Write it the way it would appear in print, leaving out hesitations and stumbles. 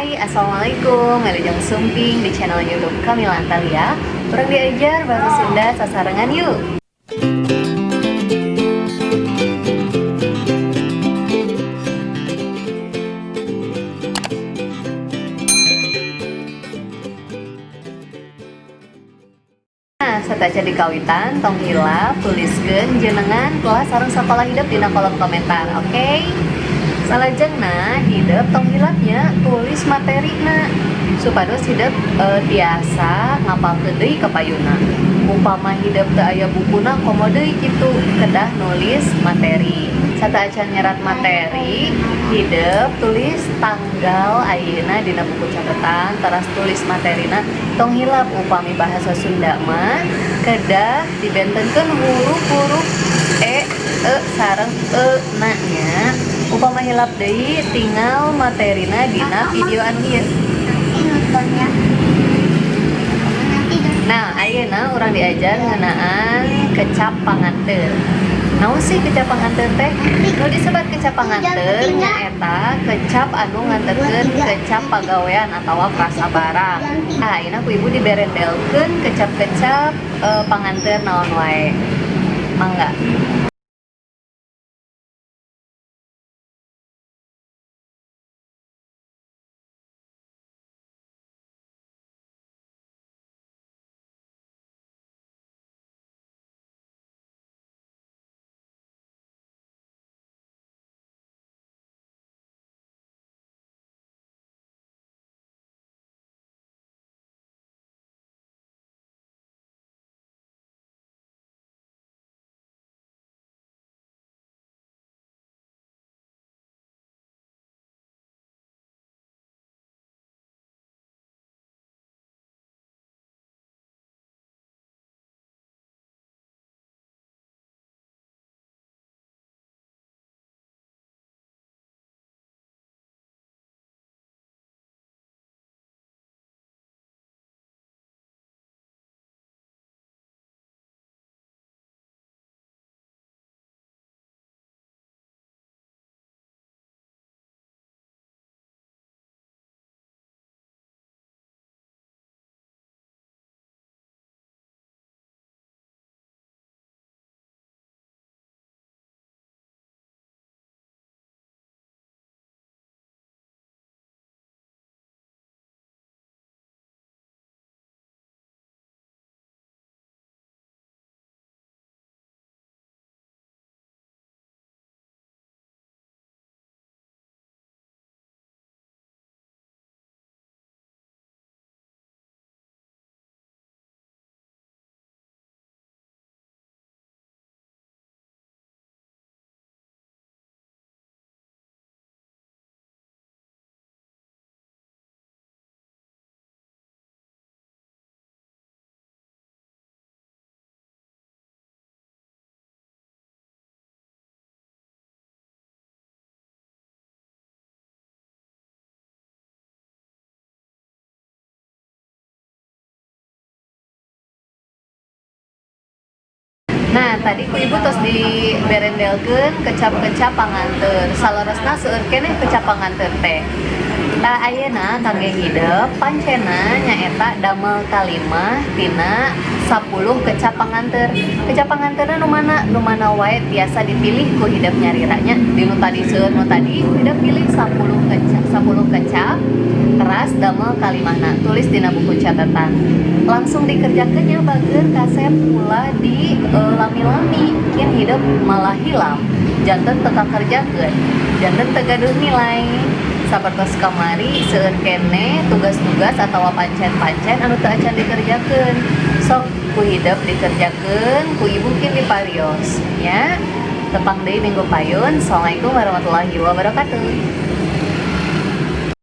Hai, Assalamualaikum. Wilujeng Sumping di channel YouTube Kamila Antalya. Urang diajar bahasa Sunda sasarengan yuk. Nah, sataca di kawitan tong hilap tuliskeun jenengan kelas sareng sakola hidup dina kolom komentar. Oke? Salajengna hidup tong hilapnya tulis materina supados hidup tiasa ngapalkeun deui ka payuna. Upama hidup teu aya bukuna komo deui kitu kedah nulis materi. Sataacan nyerat materi, hidup tulis tanggal ayeuna dina buku catatan, teras tulis materina tong hilap upami bahasa Sunda mah kedah dibentenkeun huruf-huruf e sareng na nya. Upama hilap deui tinggal materina dina video anu ieu. Nah, ayeuna urang diajar ngeunaan kecap panganteur. Naon sih kecap panganteur teh? Nu disebat kecap panganteur nyaeta kecap anu nganterkeun kecap pagawean atawa prasabarang. Ayeuna ku ibu diberendelkeun kecap-kecap panganteur naon wae. Mangga. Nah, tadi ku ibu tos diberendelkeun kecap-kecap panganteur. Salorosna seueur keneh kecap panganteur teh. Tah ayeuna kangge hidup pancena nyaeta damel kalimah tina 10 kecap panganteur. Kecap panganteurna nu mana wae tiasa dipilih ku hidup nyariranya. Di nu tadi seueur nu tadi ku hidup pilih 10 kecap teras damel kalimahna tulis dina buku catatan. Langsung dikerjakeunnya bageur kasep pula di lami-lami kin hidup malah hilang. Janten teka kerjakeun, janten teu gaduh nilai. Sapertos kamari seueur keneh tugas-tugas atawa pancen-pancen anu teu acan dikerjakeun. Sok ku hidup dikerjakeun ku ibu kin diparios nya. Tepang deui minggu payun. Assalamualaikum warahmatullahi wabarakatuh.